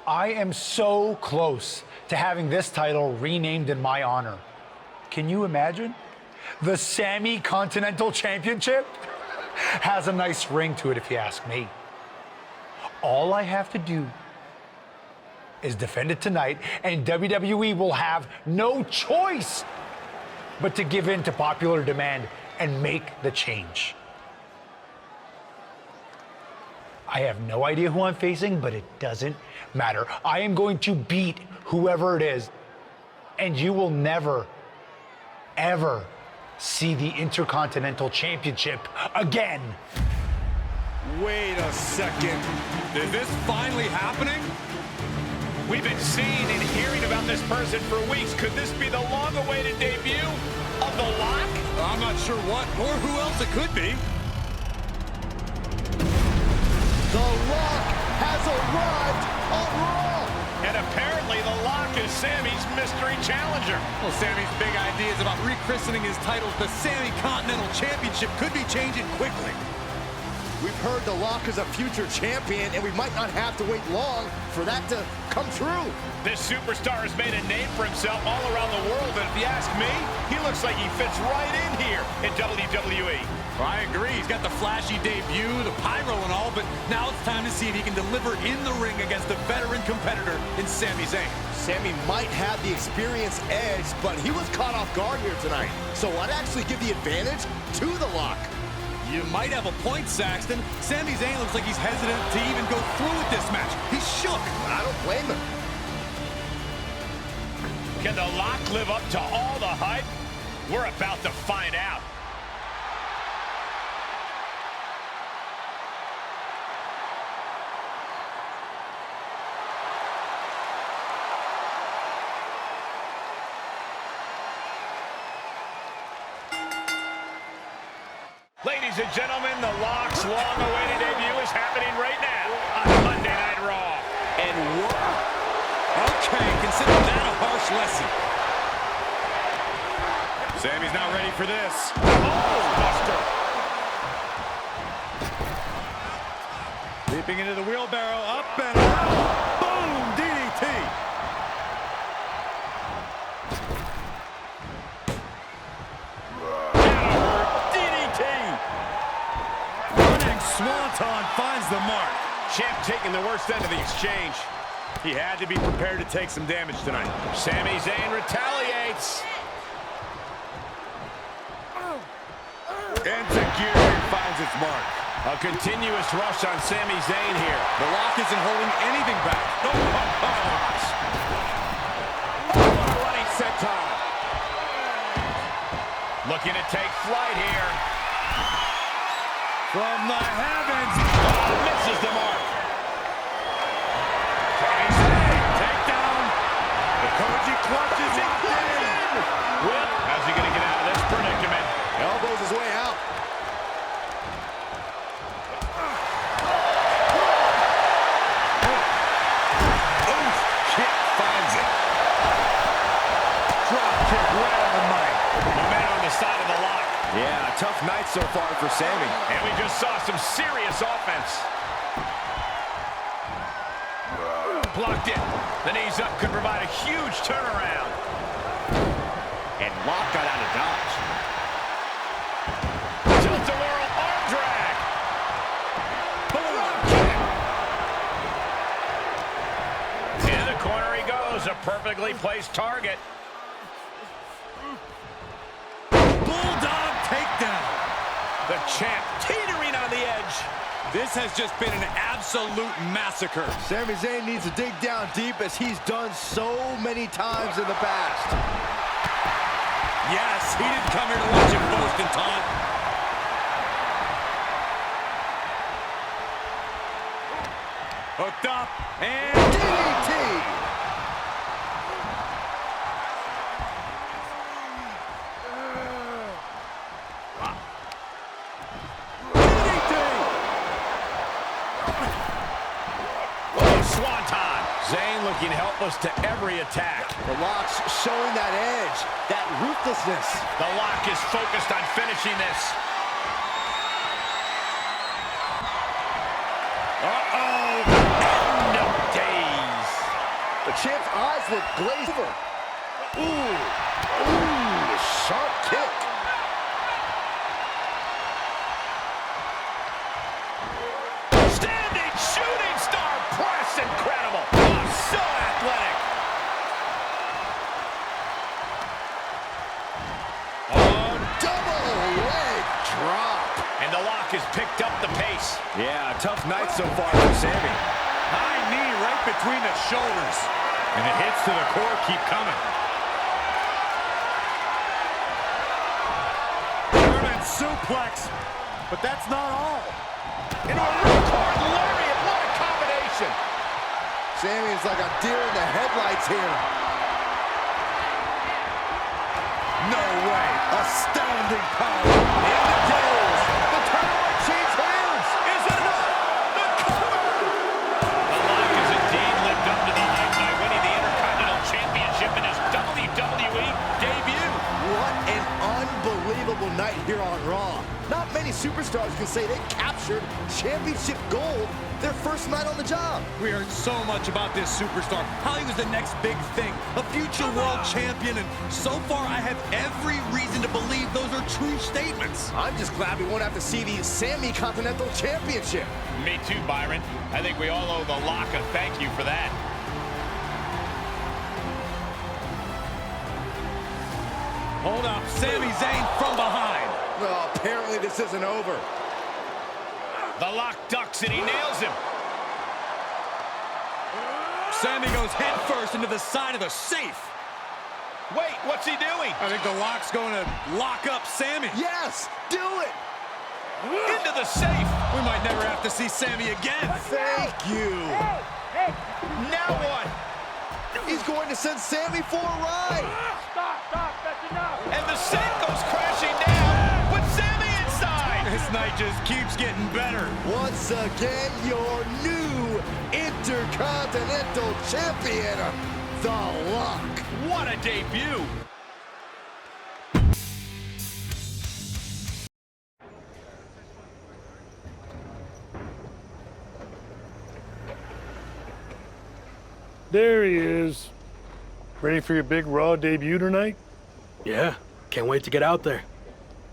I am so close to having this title renamed in my honor. Can you imagine? The Sami Continental Championship has a nice ring to it, if you ask me. All I have to do is defend it tonight, and WWE will have no choice but to give in to popular demand and make the change. I have no idea who I'm facing, but it doesn't matter. I am going to beat whoever it is, and you will never, ever see the Intercontinental Championship again. Wait a second. Is this finally happening? We've been seeing and hearing about this person for weeks. Could this be the long-awaited debut of The Lock? I'm not sure what or who else it could be. The Lock has arrived on Raw. And apparently The Lock is Sami's mystery challenger. Well, Sami's big ideas about rechristening his titles the Sami Continental Championship could be changing quickly. We've heard The Lock is a future champion, and we might not have to wait long for that to come true. This superstar has made a name for himself all around the world, and if you ask me, he looks like he fits right in here in WWE. Well, I agree. He's got the flashy debut, the pyro and all, but now it's time to see if he can deliver in the ring against a veteran competitor in Sami Zayn. Sami might have the experience edge, but he was caught off guard here tonight. So I'd actually give the advantage to The Lock. You might have a point, Saxton. Sami Zayn looks like he's hesitant to even go through with this match. He's shook. I don't blame him. Can The Lock live up to all the hype? We're about to find out. Ladies and gentlemen, The Lock's long-awaited debut is happening right now on Monday Night Raw. And wow. Okay, consider that a harsh lesson. Sami's not ready for this. Oh, buster. Leaping into the wheelbarrow, up and around. Boom, DDT. Swanton finds the mark. Champ taking the worst end of the exchange. He had to be prepared to take some damage tonight. Sami Zayn retaliates. Enziguri finds its mark. A continuous rush on Sami Zayn here. The Lock isn't holding anything back. Oh, what a running senton. Looking to take flight here. From the heavens. Misses the mark. Takedown. The Koji clutches it. Whip. How's he going to get out of this predicament? Elbows his way out. Oof. Kick finds it. Drop kick right on the mic. Momentum on the side of The Lock. Yeah, a tough night so far for Sami. And we just saw some serious offense. Blocked it. The knees up could provide a huge turnaround. And Lock got out of dodge. Tilt-a-whirl arm drag. Boom. In the corner he goes. A perfectly placed target. Bulldog takedown. The champ teetering on the edge. This has just been an absolute massacre. Sami Zayn needs to dig down deep as he's done so many times in the past. Yes, he didn't come here to watch him boast and taunt. Hooked up and DDT! Swanton. Zayn looking helpless to every attack. The Lock's showing that edge, that ruthlessness. The Lock is focused on finishing this. Uh-oh. End of days. eyes look glazed over. Ooh, sharp kick. Standing shooting star press, incredible. Oh, so athletic. Oh, double leg drop. And the lock has picked up the pace. Yeah, tough night so far for Sammy. High knee right between the shoulders. And the hits to the core keep coming. German suplex, but that's not all. Into a ripcord lariat, what a combination. Sammy is like a deer in the headlights here. No way. Astounding power. The end of days. The tournament change hands. Is it enough? The cover. The Lock has indeed lived up to the hype by winning the Intercontinental Championship in his WWE debut. What an unbelievable night here on Raw. Not many superstars can say they captured championship gold their first night on the job. We heard so much about this superstar, how he was the next big thing, a future world champion, and so far I have every reason to believe those are true statements. I'm just glad we won't have to see the Sammy Continental Championship. Me too, Byron. I think we all owe the Lock a thank you for that. Hold up, Sami Zayn from behind. Well, apparently this isn't over. The Lock ducks and he nails him. Sammy goes head first into the side of the safe. Wait, what's he doing? I think the Lock's going to lock up Sammy. Yes, do it. Into the safe. We might never have to see Sammy again. Thank you. Now what? He's going to send Sammy for a ride. Stop, that's enough. And the safe goes crashing down with Sammy inside. This night just keeps getting better. Once again, your new Intercontinental Champion, The Lock. What a debut. There he is. Ready for your big Raw debut tonight? Yeah, can't wait to get out there.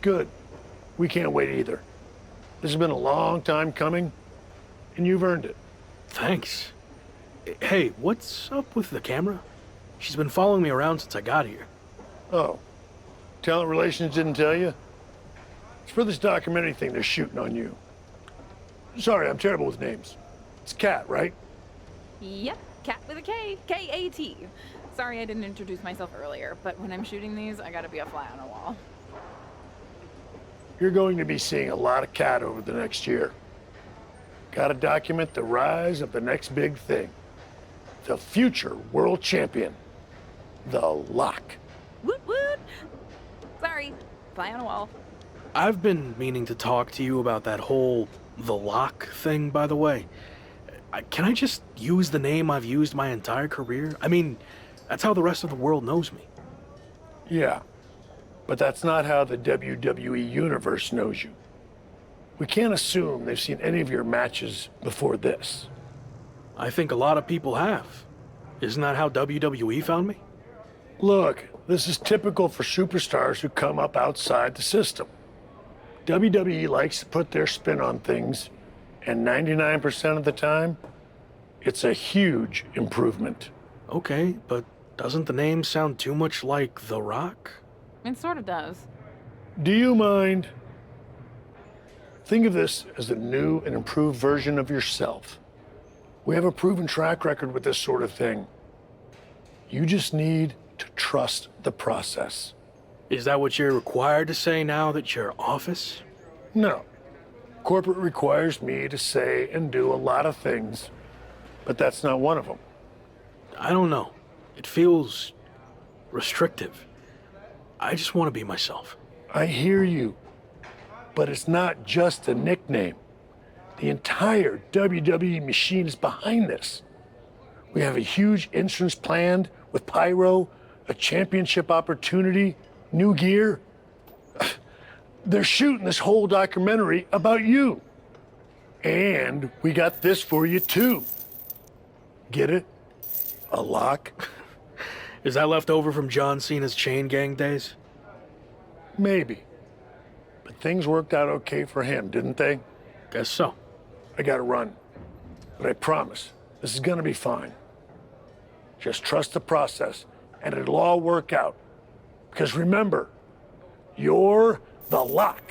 Good. We can't wait either. This has been a long time coming, and you've earned it. Thanks. Hey, what's up with the camera? She's been following me around since I got here. Oh, talent relations didn't tell you? It's for this documentary thing they're shooting on you. Sorry, I'm terrible with names. It's Kat, right? Yep, Cat with a K, K-A-T. Sorry I didn't introduce myself earlier, but when I'm shooting these, I gotta be a fly on a wall. You're going to be seeing a lot of Kat over the next year. Gotta document the rise of the next big thing. The future world champion, The Lock. Woot woot! Sorry, fly on a wall. I've been meaning to talk to you about that whole The Lock thing, by the way. Can I just use the name I've used my entire career? I mean, that's how the rest of the world knows me. Yeah, but that's not how the WWE Universe knows you. We can't assume they've seen any of your matches before this. I think a lot of people have. Isn't that how WWE found me? Look, this is typical for superstars who come up outside the system. WWE likes to put their spin on things, and 99% of the time, it's a huge improvement. Okay, but doesn't the name sound too much like The Rock? It sort of does. Do you mind? Think of this as a new and improved version of yourself. We have a proven track record with this sort of thing. You just need to trust the process. Is that what you're required to say now that you're office? No. Corporate requires me to say and do a lot of things, but that's not one of them. I don't know. It feels restrictive. I just want to be myself. I hear you, but it's not just a nickname. The entire WWE machine is behind this. We have a huge entrance planned with pyro, a championship opportunity, new gear. They're shooting this whole documentary about you. And we got this for you too. Get it? A lock? Is that left over from John Cena's chain gang days? Maybe. But things worked out okay for him, didn't they? Guess so. I gotta run. But I promise, this is gonna be fine. Just trust the process, and it'll all work out. Because remember, you're the lock.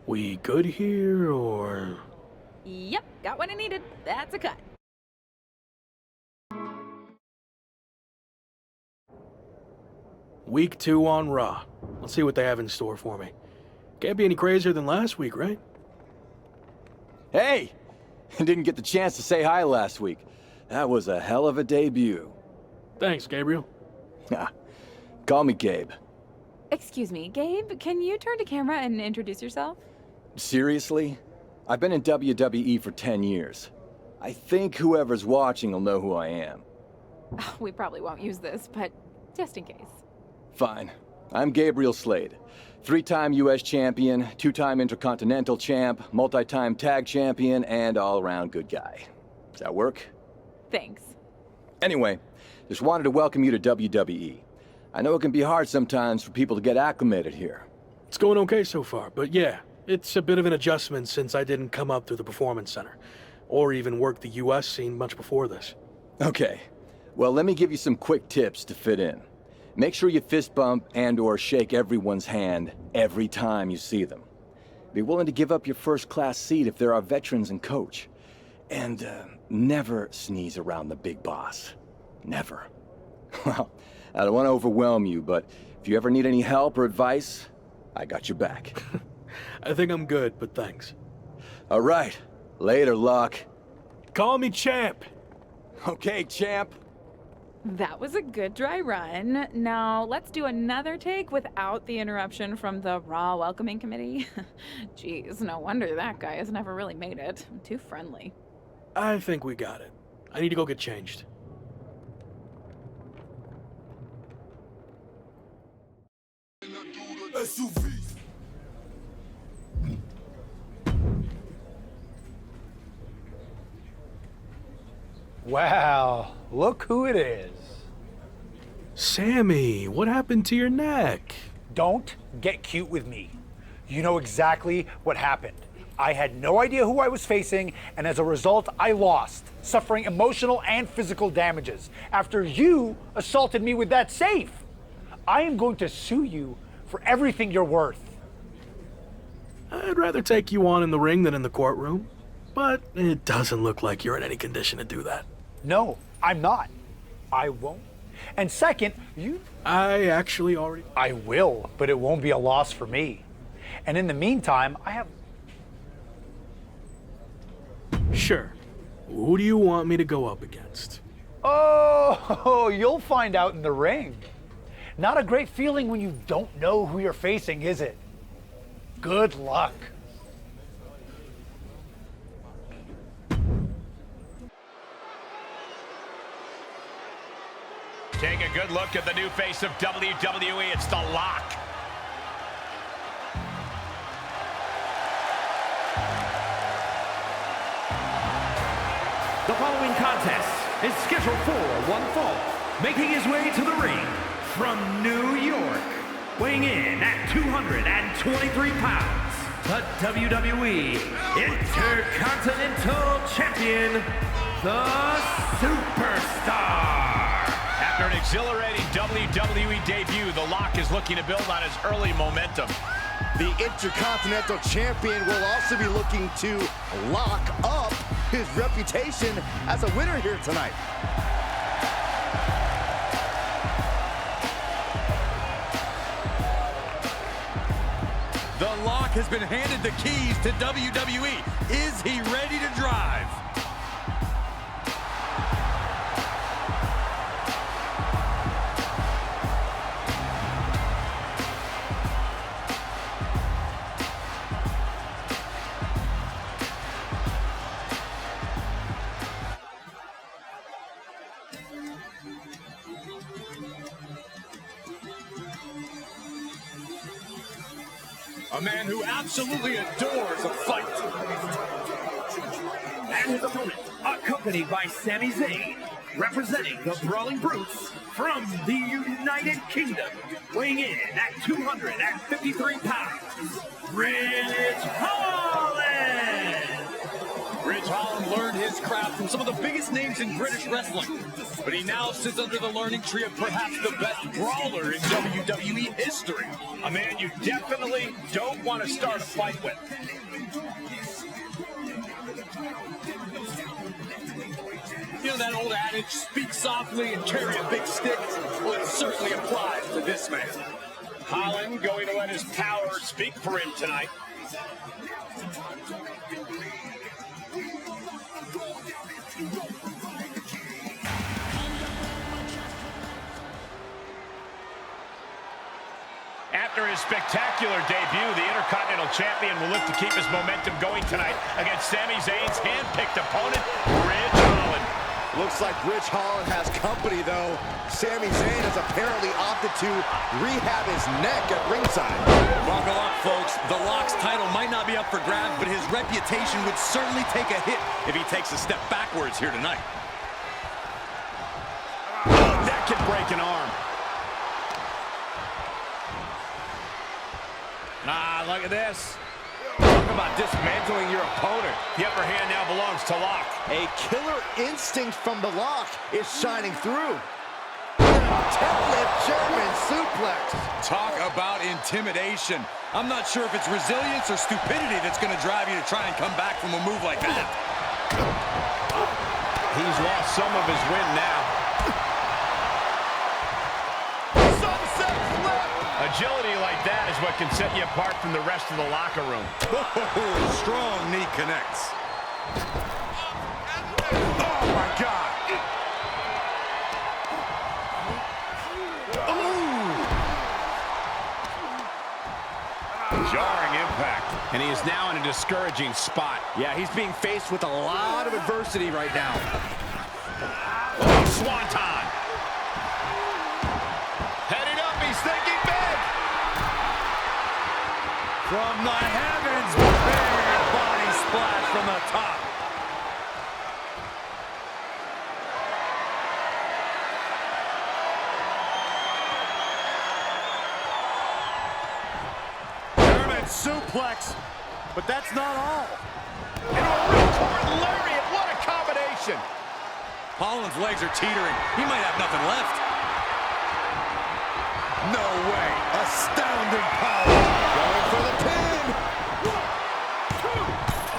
We good here, or...? Yep, got what I needed. That's a cut. Week 2 on Raw. Let's see what they have in store for me. Can't be any crazier than last week, right? Hey! Didn't get the chance to say hi last week. That was a hell of a debut. Thanks, Gabriel. Call me Gabe. Excuse me, Gabe, can you turn to camera and introduce yourself? Seriously? I've been in WWE for 10 years. I think whoever's watching will know who I am. We probably won't use this, but just in case. Fine. I'm Gabriel Slade. 3-time US champion, 2-time Intercontinental champ, multi-time tag champion, and all-around good guy. Does that work? Thanks. Anyway, just wanted to welcome you to WWE. I know it can be hard sometimes for people to get acclimated here. It's going okay so far, but yeah, it's a bit of an adjustment since I didn't come up through the Performance Center, or even work the US scene much before this. Okay. Well, let me give you some quick tips to fit in. Make sure you fist bump and/or shake everyone's hand every time you see them. Be willing to give up your first-class seat if there are veterans and coach. And never sneeze around the big boss. Never. Well, I don't want to overwhelm you, but if you ever need any help or advice, I got your back. I think I'm good, but thanks. All right. Later, Luck. Call me Champ. Okay, champ. That was a good dry run. Now, let's do another take without the interruption from the Raw Welcoming Committee. Jeez, no wonder that guy has never really made it. I'm too friendly. I think we got it. I need to go get changed. Wow, look who it is. Sammy, what happened to your neck? Don't get cute with me. You know exactly what happened. I had no idea who I was facing, and as a result, I lost, suffering emotional and physical damages after you assaulted me with that safe. I am going to sue you for everything you're worth. I'd rather take you on in the ring than in the courtroom, but it doesn't look like you're in any condition to do that. No, I'm not. I won't. And second, I actually already... I will, but it won't be a loss for me. And in the meantime, I have... Sure. Who do you want me to go up against? Oh, you'll find out in the ring. Not a great feeling when you don't know who you're facing, is it? Good luck. Take a good look at the new face of WWE. It's The Lock. The following contest is scheduled for one fall. Making his way to the ring from New York, weighing in at 223 pounds, the WWE Intercontinental Champion, the Superstar. After an exhilarating WWE debut, The Lock is looking to build on his early momentum. The Intercontinental Champion will also be looking to lock up his reputation as a winner here tonight. The Lock has been handed the keys to WWE. Is he ready to drive? A man who absolutely adores a fight. And his opponent, accompanied by Sami Zayn, representing the Brawling Brutes from the United Kingdom, weighing in at 253 pounds, Ridge Holland! Ridge Holland learned his craft from some of the biggest names in British wrestling, but he now sits under the learning tree of perhaps the best brawler in WWE history. A man you definitely don't want to start a fight with. You know that old adage, speak softly and carry a big stick? Well, it certainly applies to this man. Holland going to let his power speak for him tonight. After his spectacular debut, the Intercontinental Champion will look to keep his momentum going tonight against Sami Zayn's hand-picked opponent, Ridge Holland. Looks like Ridge Holland has company, though. Sami Zayn has apparently opted to rehab his neck at ringside. Buckle up, folks. The Lock's title might not be up for grabs, but his reputation would certainly take a hit if he takes a step backwards here tonight. That could break an arm. Look at this. Talk about dismantling your opponent. The upper hand now belongs to Lock. A killer instinct from the Lock is shining through. Deadlift German suplex. Talk about intimidation. I'm not sure if it's resilience or stupidity that's going to drive you to try and come back from a move like that. He's lost some of his wind now. Sunset flip. Agility like that is what can set you apart from the rest of the locker room. Strong knee connects. Oh, my God. Jarring impact. And he is now in a discouraging spot. Yeah, he's being faced with a lot of adversity right now. Oh, swanton. Heading up, he's thinking big. From the heavens, big body splash from the top. German suplex, but that's not all. Into a ripcord lariat, what a combination. Holland's legs are teetering. He might have nothing left. No way. Astounding power. Going for the pin.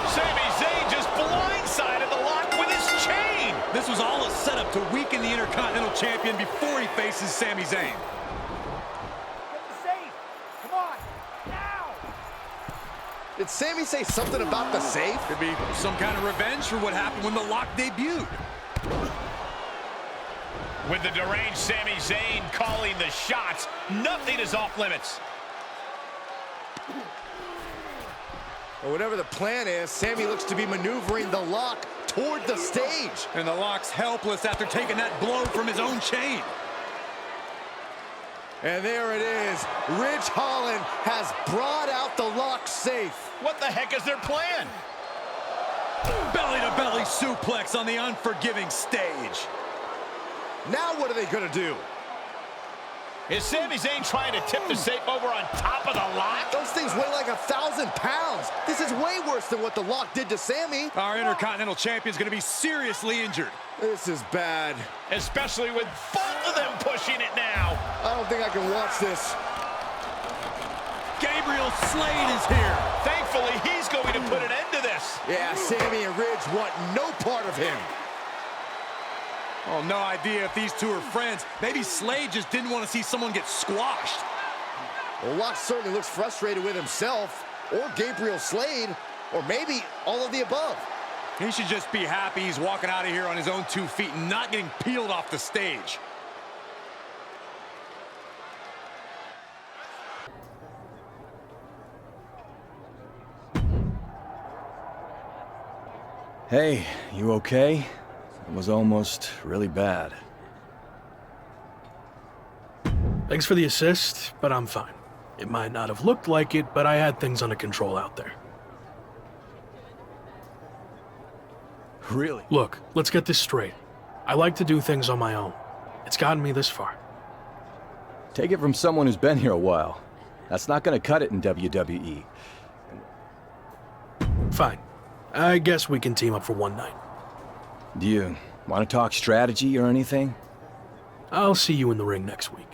Sami Zayn just blindsided the Lock with his chain. This was all a setup to weaken the Intercontinental Champion before he faces Sami Zayn. Come on, now! Did Sami say something about the safe? Could be some kind of revenge for what happened when the Lock debuted. With the deranged Sami Zayn calling the shots, nothing is off limits. Well, whatever the plan is, Sami looks to be maneuvering the Lock toward the stage. And the Lock's helpless after taking that blow from his own chain. And there it is. Ridge Holland has brought out the Lock safe. What the heck is their plan? Belly-to-belly suplex on the unforgiving stage. Now what are they going to do? Is Sami Zayn trying to tip the safe over on top of the Lock? Those things weigh like 1,000 pounds. This is way worse than what the Lock did to Sami. Our Intercontinental Champion's going to be seriously injured. This is bad. Especially with both of them pushing it now. I don't think I can watch this. Gabriel Slade is here. Thankfully, he's going to put an end to this. Yeah, Sami and Ridge want no part of him. Oh, no idea if these two are friends. Maybe Slade just didn't want to see someone get squashed. Well, Lock certainly looks frustrated with himself, or Gabriel Slade, or maybe all of the above. He should just be happy he's walking out of here on his own 2 feet and not getting peeled off the stage. Hey, you okay? It was almost really bad. Thanks for the assist, but I'm fine. It might not have looked like it, but I had things under control out there. Really? Look, let's get this straight. I like to do things on my own. It's gotten me this far. Take it from someone who's been here a while. That's not gonna cut it in WWE. Fine. I guess we can team up for one night. Do you want to talk strategy or anything? I'll see you in the ring next week.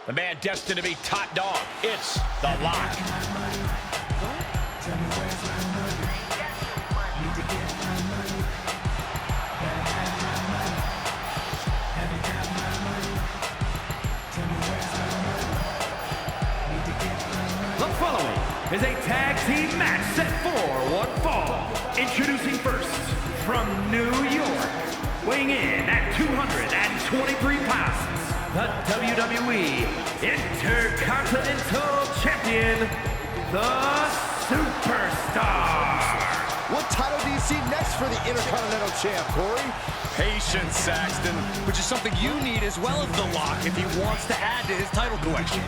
The man destined to be top dog. It's The Lock. The following is a tag team match set for one fall. Introducing first, from New York, weighing in at 223 pounds, the WWE Intercontinental Champion, the Superstar. What title do you see next for the Intercontinental Champ, Corey? Patience, Saxton, which is something you need as well as The Lock if he wants to add to his title collection.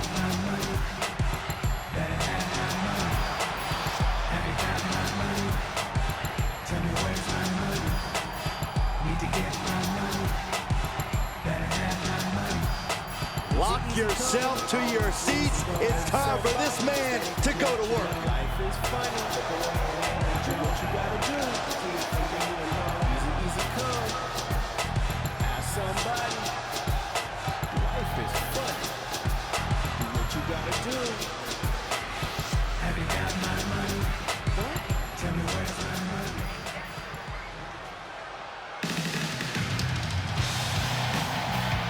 Lock yourself to your seats. It's time for this man to go to work. Life is funny. Do what you gotta do. Easy, easy come. Ask somebody. Life is funny. Do what you gotta do. Have you got my money? What? Tell me where's my money?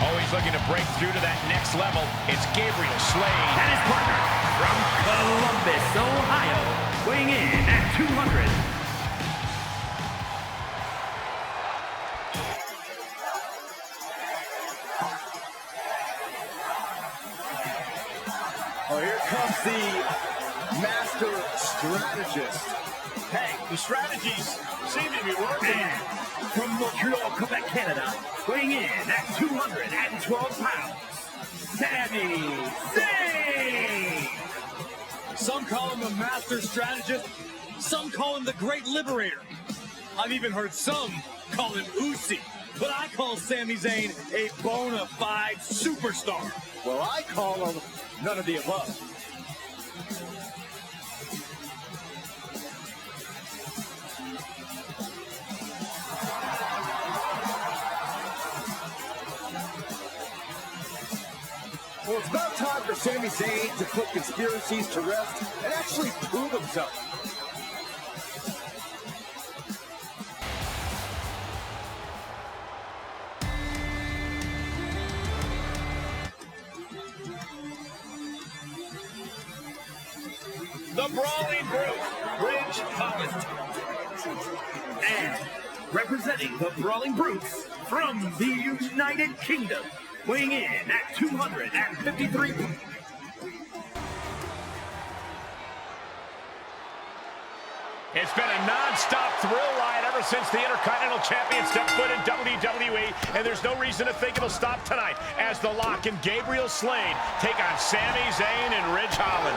Always looking to break through to that next level. It's Gabriel Slade. And his partner from Columbus, Ohio, weighing in at 200. Oh, here comes the master strategist. Hey, the strategies seem to be working. And from Montreal, Quebec, Canada, weighing in at 212 pounds, Sami Zayn. Some call him the master strategist. Some call him the great liberator. I've even heard some call him Uzi. But I call Sami Zayn a bona fide superstar. Well, I call him none of the above. Well, it's about time for Sami Zayn to put conspiracies to rest and actually prove himself. The Brawling Brute, Ridge Holland. And representing the Brawling Brutes from the United Kingdom, weighing in at 253 pounds. It's been a non-stop thrill ride ever since the Intercontinental Champion stepped foot in WWE, and there's no reason to think it'll stop tonight as The Lock and Gabriel Slade take on Sami Zayn and Ridge Holland.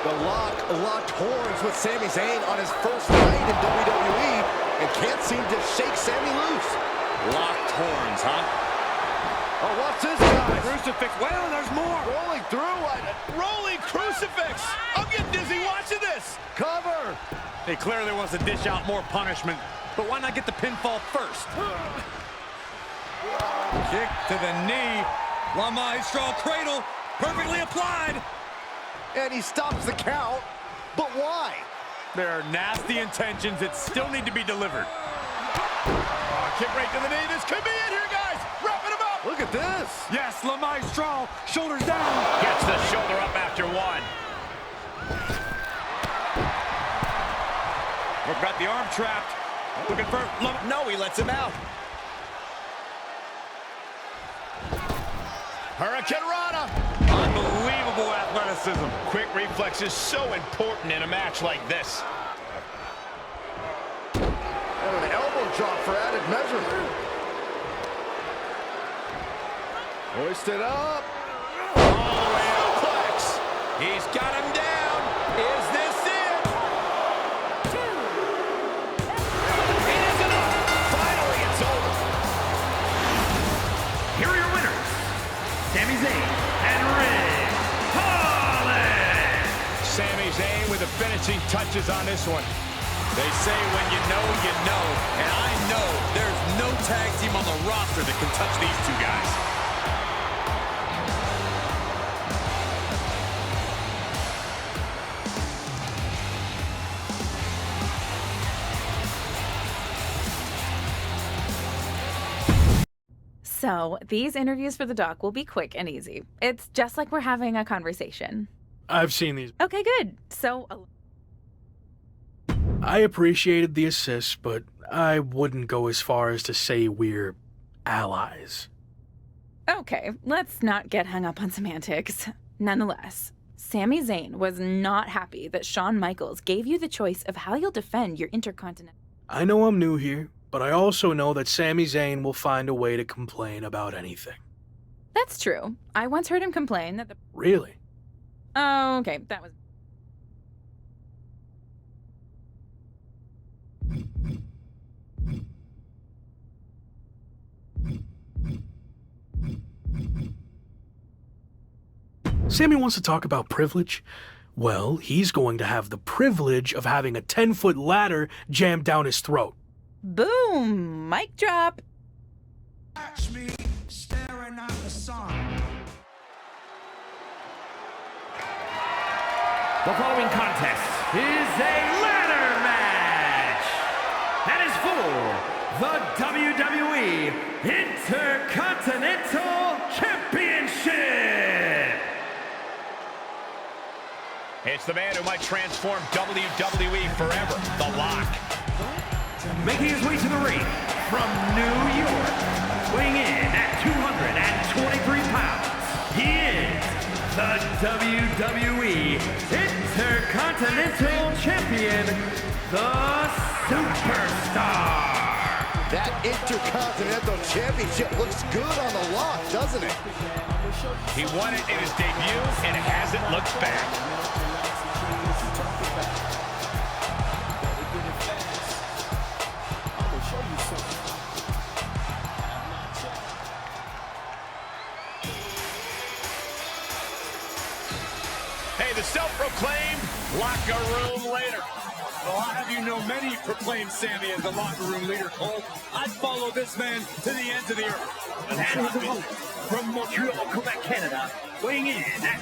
The Lock locked horns with Sami Zayn on his first night in WWE and can't seem to shake Sami loose. Locked horns, huh? Oh, what's this, guys? Crucifix. Well, there's more. Rolling through. Rolling crucifix. I'm getting dizzy watching this. Cover. He clearly wants to dish out more punishment, but why not get the pinfall first? Kick to the knee. La Maestro cradle, perfectly applied. And he stops the count, but why? There are nasty intentions that still need to be delivered. Kick right to the knee. This could be it here, guys. Wrapping him up. Look at this. Yes, La Maestro, shoulders down. Gets the shoulder up after one. We've got the arm trapped. Looking for... No, he lets him out. Hurricane Rana. Unbelievable athleticism. Quick reflex is so important in a match like this. And an elbow drop for added measure. Hoisted up. Suplex. He's got him down. Is this it? It is enough. Finally, it's over. Here are your winners, Sami Zayn and Ridge Holland. Sami Zayn with the finishing touches on this one. They say when you know, and I know there's no tag team on the roster that can touch these two guys. So, these interviews for the doc will be quick and easy. It's just like we're having a conversation. I've seen these. Okay, good. So, I appreciated the assist, but I wouldn't go as far as to say we're allies. okay, let's not get hung up on semantics. Nonetheless, Sami Zayn was not happy that Shawn Michaels gave you the choice of how you'll defend your Intercontinental. I know I'm new here, but I also know that Sami Zayn will find a way to complain about anything. That's true. I once heard him complain that the... Really? Oh, okay, that was... Sami wants to talk about privilege. Well, he's going to have the privilege of having a 10-foot ladder jammed down his throat. Boom! Mic drop! Watch me staring at the sun. The following contest is a ladder match. That is for the WWE Intercontinental Championship. It's the man who might transform WWE forever, The Lock. Making his way to the ring from New York, weighing in at 223 pounds, he is the WWE Intercontinental Champion, the Superstar. That Intercontinental Championship looks good on The Lock, doesn't it? He won it in his debut, and it hasn't looked back. Hey, the self-proclaimed locker room leader. Well, I'll have you know many proclaim Sami as the locker room leader, Cole. I'd follow this man to the ends of the earth. And his opponent from Montreal, Quebec, Canada, weighing in at...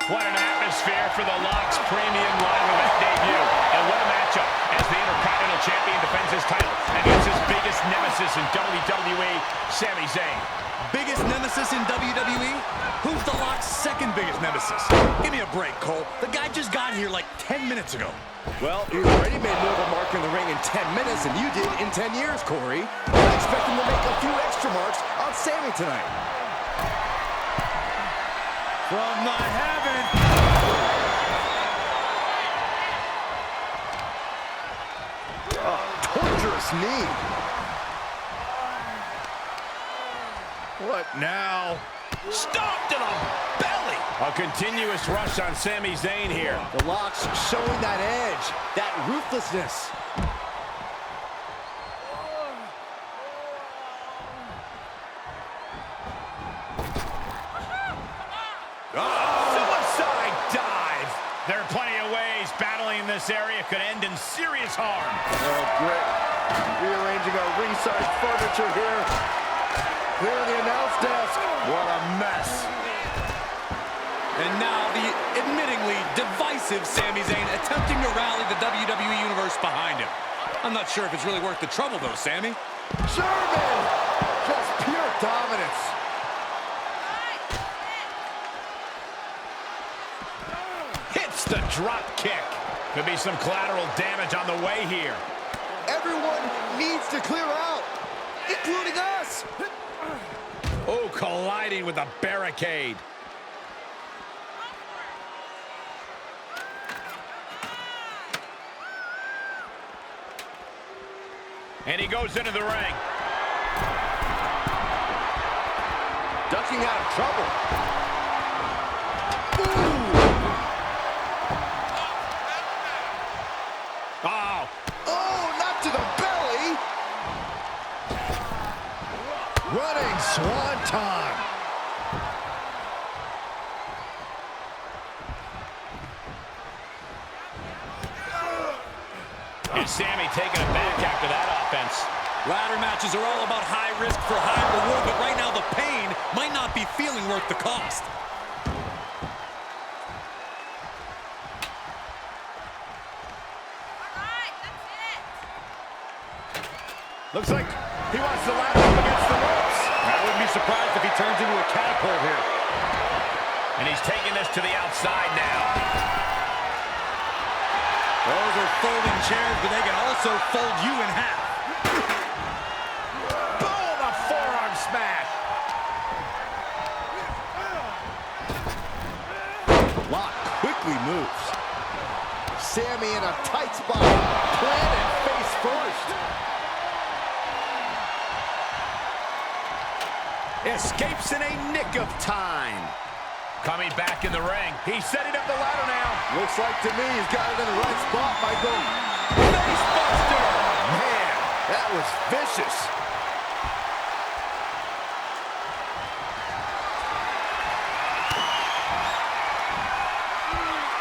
What an atmosphere for The Lock's premium live event debut. And what a matchup as the Intercontinental Champion defends his title against his biggest nemesis. nemesis in WWE, Sami Zayn. Biggest nemesis in WWE? Who's The Rock's second biggest nemesis? Give me a break, Cole. The guy just got here like 10 minutes ago. Well, you already made more of a mark in the ring in 10 minutes than you did in 10 years, Corey. I expect him to make a few extra marks on Sami tonight. From the heavens. Torturous knee. What now? Stomped to the belly! A continuous rush on Sami Zayn here. The Rock's showing that edge, that ruthlessness. Suicide dive! There are plenty of ways battling in this area could end in serious harm. Oh, great. Rearranging our ringside furniture here. Clearing the announce desk. What a mess. And now the admittingly divisive Sami Zayn attempting to rally the WWE Universe behind him. I'm not sure if it's really worth the trouble, though, Sami. German! Just pure dominance. Hits the drop kick. Could be some collateral damage on the way here. Everyone needs to clear out, including us. Oh, colliding with a barricade. And he goes into the ring. Ducking out of trouble. Oh. Oh, not to the belly. Running swanton. And Sami taking it back after that offense. Ladder matches are all about high risk for high reward, but right now the pain might not be feeling worth the cost. Looks like he wants the ladder up against the ropes. I wouldn't be surprised if he turns into a catapult here. And he's taking this to the outside now. Those are folding chairs, but they can also fold you in half. Boom! A forearm smash. Lock quickly moves. Sami in a tight spot. Planted face first. Escapes in a nick of time. Coming back in the ring. He's setting up the ladder now. Looks like to me he's got it in the right spot, Michael. Facebuster! Man, that was vicious.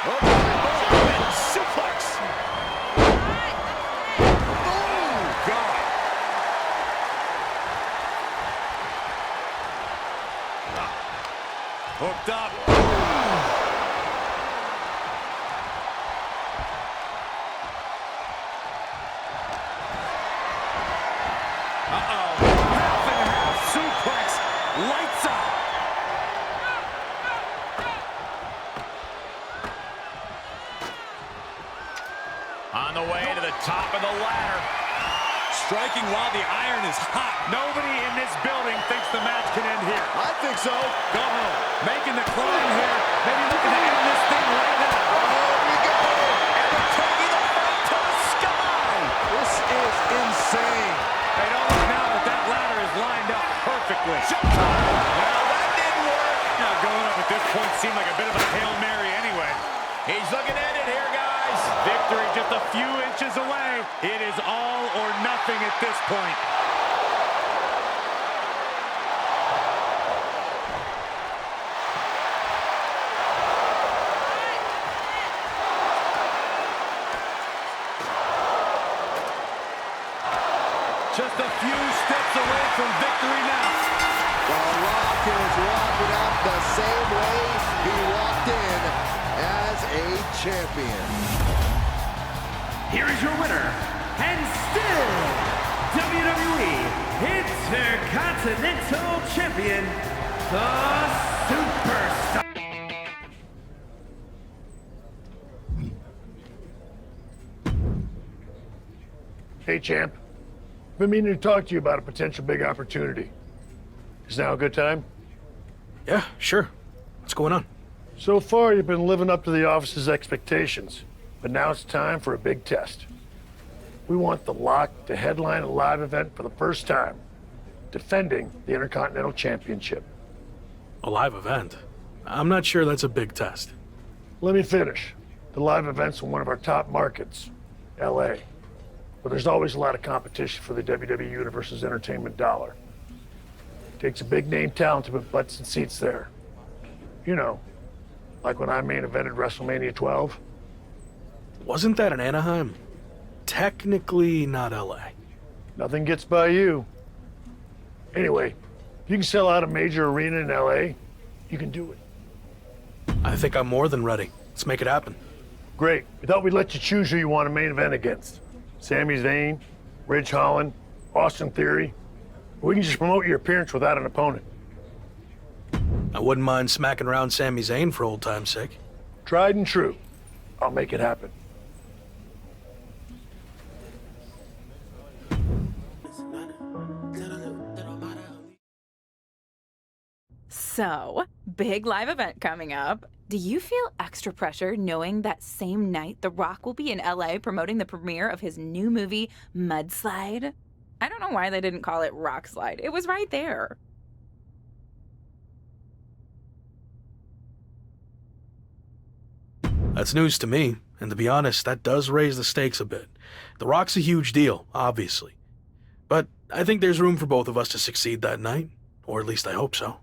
German suplex. Oh, God. Hooked up. Uh-oh. Half and half suplex. Lights out. On the way to the top of the ladder. Striking while the iron is hot. Nobody in this building thinks the match can end here. I think so. Go home. Making the climb here. Maybe looking to end this thing right now. Oh, we go. And they're taking the fight to the sky. This is insane. They don't look now that that ladder is lined up perfectly. Well, that didn't work. Now going up at this point seemed like a bit of a Hail Mary anyway. He's looking at it here, guys. Victory just a few inches away. It is all or nothing at this point. Just a few steps away from victory now. The Rock is walking out the same way he walked in as a champion. Here is your winner, and still WWE Intercontinental Champion, the Superstar. Hey, champ. Been meaning to talk to you about a potential big opportunity. Is now a good time? Yeah, sure. What's going on? So far, you've been living up to the office's expectations, but now it's time for a big test. We want the Lock to headline a live event for the first time, defending the Intercontinental Championship. A live event? I'm not sure that's a big test. Let me finish. The live event's in one of our top markets, LA. But there's always a lot of competition for the WWE Universe's entertainment dollar. Takes a big name talent to put butts and seats there. You know, like when I main evented WrestleMania 12. Wasn't that in Anaheim? Technically not LA. Nothing gets by you. Anyway, if you can sell out a major arena in LA, you can do it. I think I'm more than ready. Let's make it happen. Great. We thought we'd let you choose who you want to main event against. Sami Zayn, Ridge Holland, Austin Theory. We can just promote your appearance without an opponent. I wouldn't mind smacking around Sami Zayn for old time's sake. Tried and true. I'll make it happen. So, big live event coming up. Do you feel extra pressure knowing that same night The Rock will be in LA promoting the premiere of his new movie, Mudslide? I don't know why they didn't call it Rock Slide. It was right there. That's news to me, and to be honest, that does raise the stakes a bit. The Rock's a huge deal, obviously. But I think there's room for both of us to succeed that night, or at least I hope so.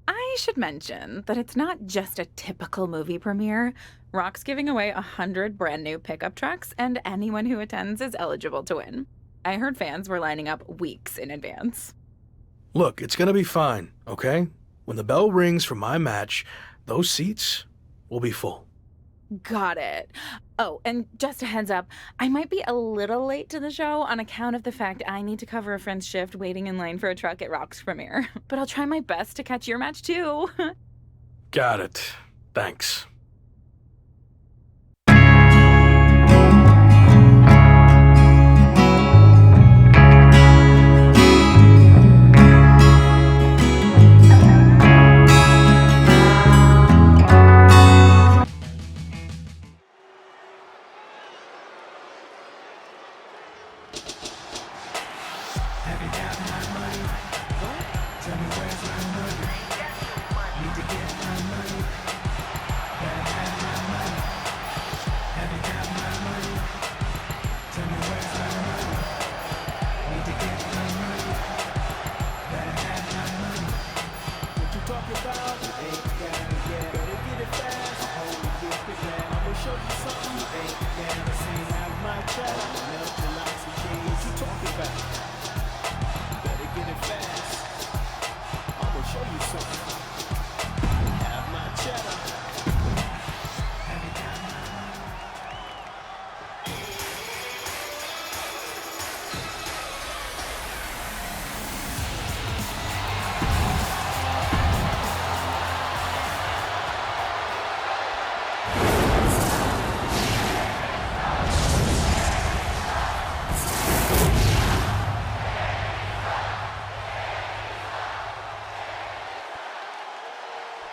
I should mention that it's not just a typical movie premiere. Rock's giving away 100 brand new pickup trucks, and anyone who attends is eligible to win. I heard fans were lining up weeks in advance. Look, it's gonna be fine, okay? When the bell rings for my match, those seats will be full. Got it. Oh, and just a heads up, I might be a little late to the show on account of the fact I need to cover a friend's shift waiting in line for a truck at Rock's premiere. But I'll try my best to catch your match too. Got it. Thanks.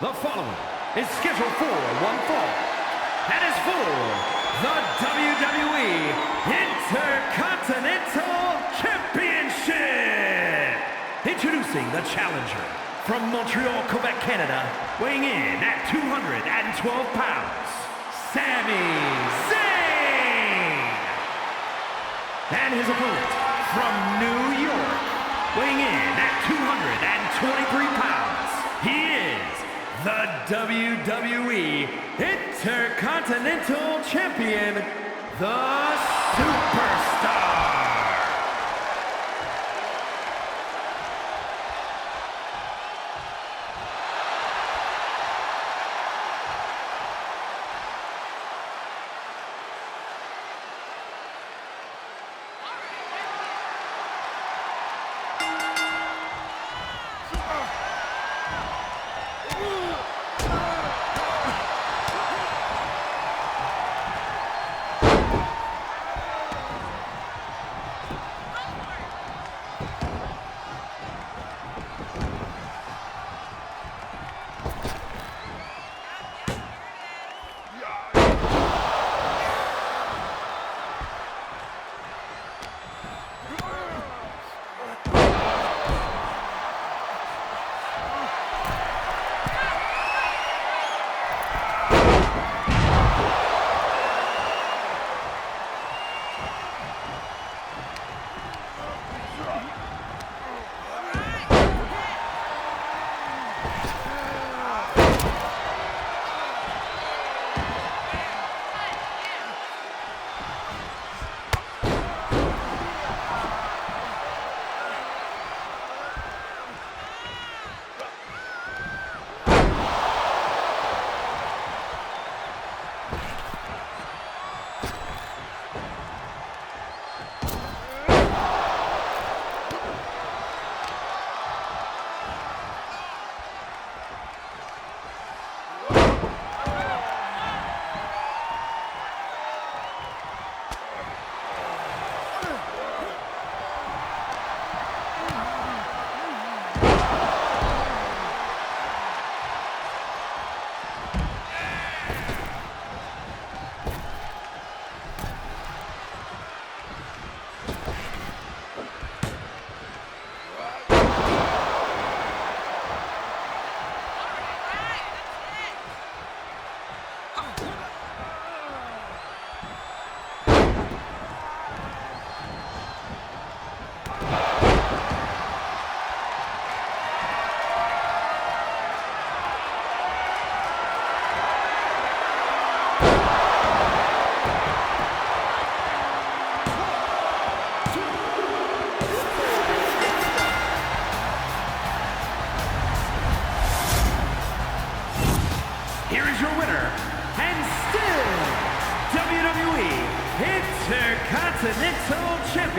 The following is scheduled for one fall and is for the WWE Intercontinental Championship. Introducing the challenger from Montreal, Quebec, Canada, weighing in at 212 pounds, Sami Zayn. And his opponent from New York, weighing in at 223 pounds, he is the WWE Intercontinental Champion, the Superstar.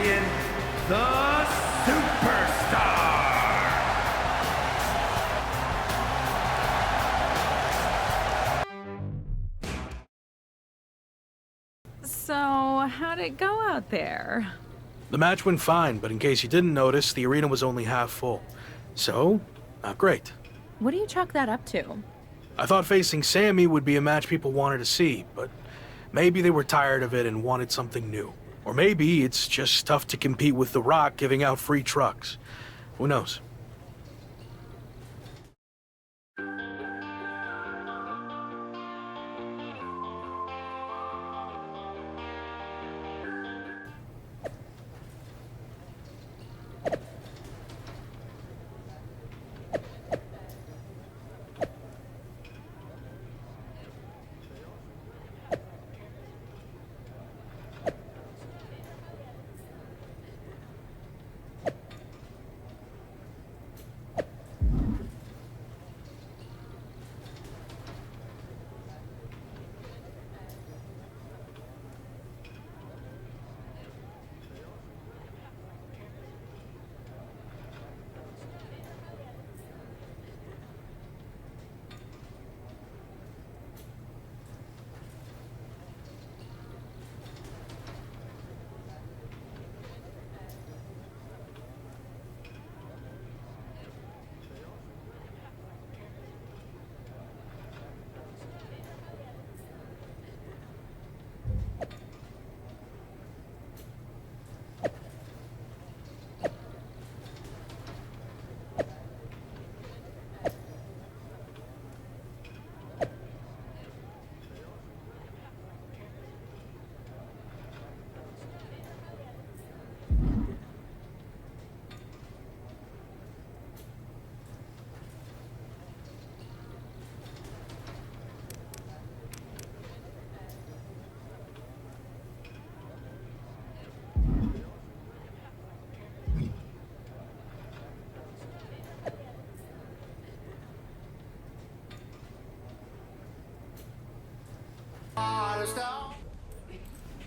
champion, the Superstar. So, how'd it go out there? The match went fine, but in case you didn't notice, the arena was only half full. So, not great. What do you chalk that up to? I thought facing Sammy would be a match people wanted to see, but maybe they were tired of it and wanted something new. Or maybe it's just tough to compete with The Rock giving out free trucks. Who knows?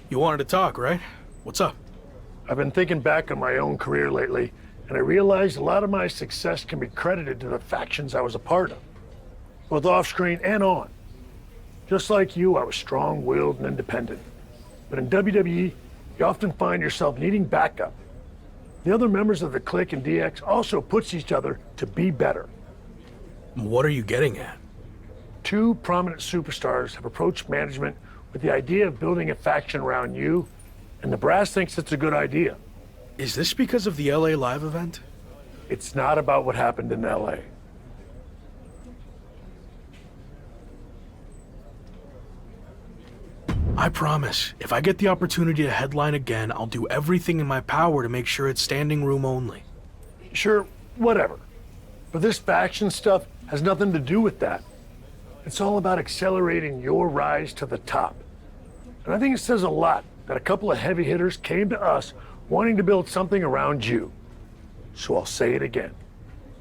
You wanted to talk, right? What's up? I've been thinking back on my own career lately, and I realized a lot of my success can be credited to the factions I was a part of, both off-screen and on. Just like you, I was strong-willed and independent. But in WWE, you often find yourself needing backup. The other members of the Clique and DX also push each other to be better. What are you getting at? Two prominent superstars have approached management with the idea of building a faction around you, and the brass thinks it's a good idea. Is this because of the LA Live event? It's not about what happened in LA. I promise, if I get the opportunity to headline again, I'll do everything in my power to make sure it's standing room only. Sure, whatever. But this faction stuff has nothing to do with that. It's all about accelerating your rise to the top. And I think it says a lot that a couple of heavy hitters came to us wanting to build something around you. So I'll say it again.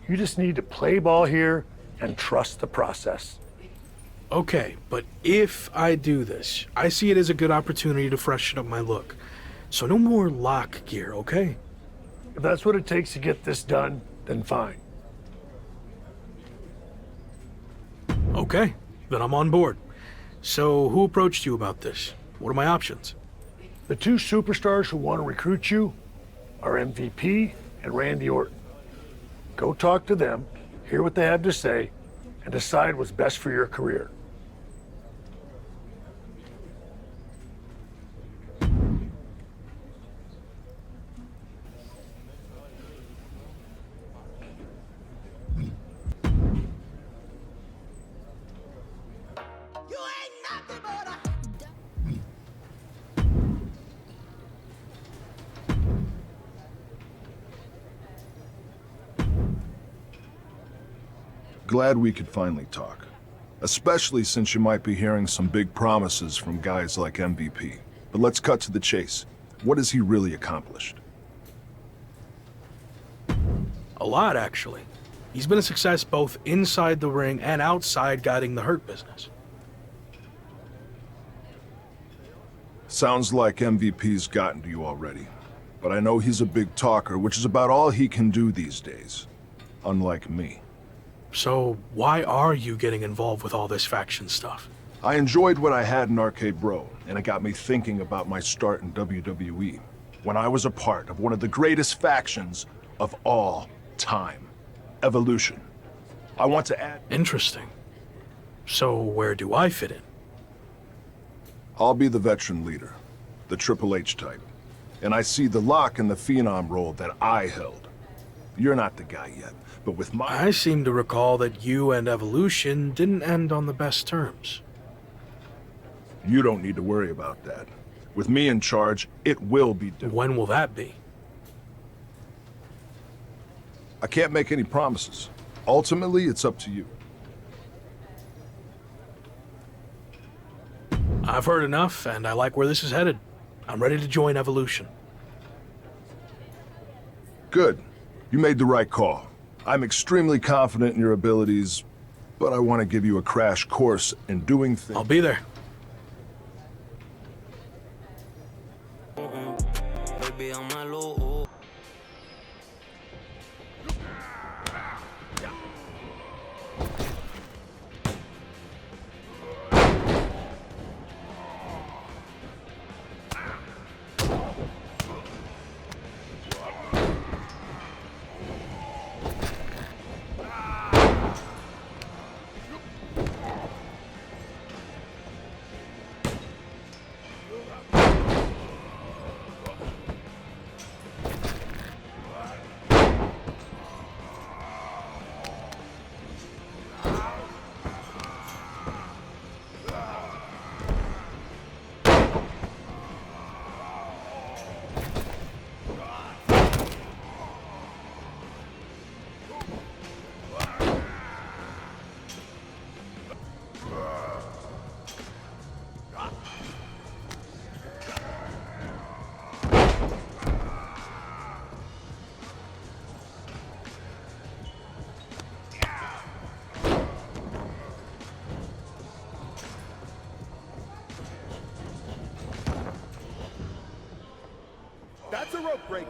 You just need to play ball here and trust the process. Okay, but if I do this, I see it as a good opportunity to freshen up my look. So no more lock gear, okay? If that's what it takes to get this done, then fine. Okay, then I'm on board. So who approached you about this? What are my options? The two superstars who want to recruit you are MVP and Randy Orton. Go talk to them, hear what they have to say, and decide what's best for your career. Glad we could finally talk. Especially since you might be hearing some big promises from guys like MVP. But let's cut to the chase. What has he really accomplished? A lot, actually. He's been a success both inside the ring and outside guiding the Hurt Business. Sounds like MVP's gotten to you already. but I know he's a big talker, which is about all he can do these days. Unlike me. So, why are you getting involved with all this faction stuff? I enjoyed what I had in Arcade Bro, and it got me thinking about my start in WWE, when I was a part of one of the greatest factions of all time. Evolution. I want to add... Interesting. So, where do I fit in? I'll be the veteran leader, the Triple H type. And I see the lock in the Phenom role that I held. You're not the guy yet, but with my... I seem to recall that you and Evolution didn't end on the best terms. You don't need to worry about that. With me in charge, it will be different. When will that be? I can't make any promises. Ultimately, it's up to you. I've heard enough, and I like where this is headed. I'm ready to join Evolution. Good. You made the right call. I'm extremely confident in your abilities, but I want to give you a crash course in doing things. I'll be there. Baby, I'm my low. That's a rope break.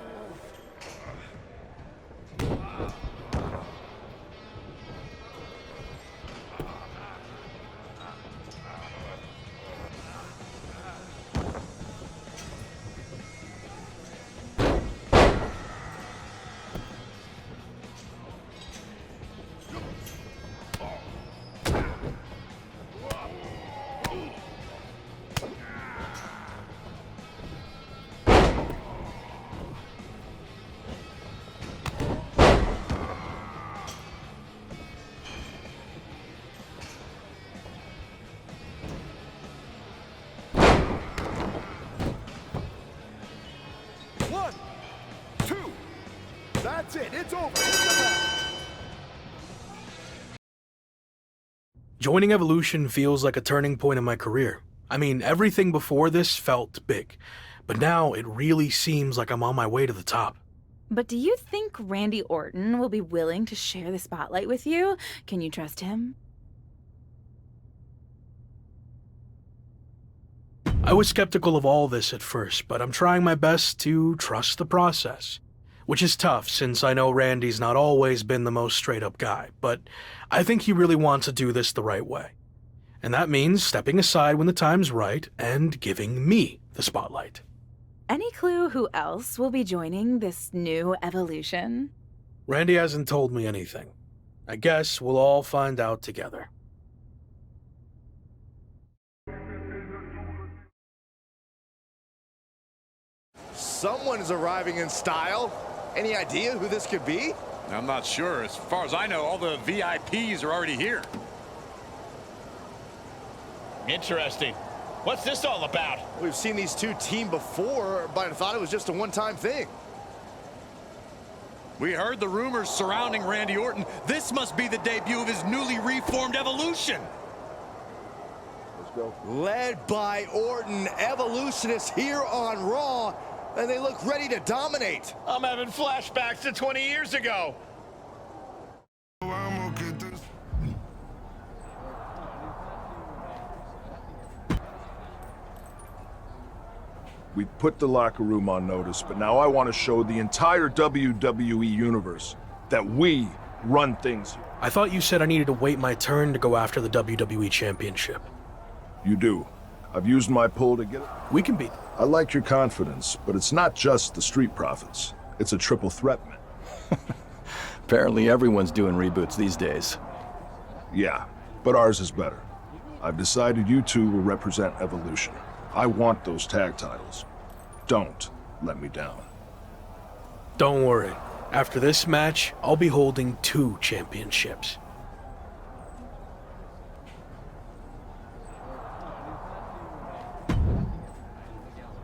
That's it. It's over. Joining Evolution feels like a turning point in my career. I mean, everything before this felt big, but now it really seems like I'm on my way to the top. But do you think Randy Orton will be willing to share the spotlight with you? Can you trust him? I was skeptical of all this at first, but I'm trying my best to trust the process. Which is tough, since I know Randy's not always been the most straight-up guy, but I think he really wants to do this the right way. And that means stepping aside when the time's right and giving me the spotlight. Any clue who else will be joining this new Evolution? Randy hasn't told me anything. I guess we'll all find out together. Someone is arriving in style. Any idea who this could be? I'm not sure. As far as I know, all the VIPs are already here. Interesting. What's this all about? We've seen these two team before, but I thought it was just a one-time thing. We heard the rumors surrounding Randy Orton. This must be the debut of his newly reformed Evolution. Let's go. Led by Orton, Evolution is here on Raw, and they look ready to dominate. I'm having flashbacks to 20 years ago. We put the locker room on notice, but now I want to show the entire WWE universe that we run things here. I thought you said I needed to wait my turn to go after the WWE Championship. You do. I've used my pull to get it. We can beat. I like your confidence, but it's not just the Street Profits. It's a triple threat, man. Apparently everyone's doing reboots these days. Yeah, but ours is better. I've decided you two will represent Evolution. I want those tag titles. Don't let me down. Don't worry. After this match, I'll be holding 2 championships.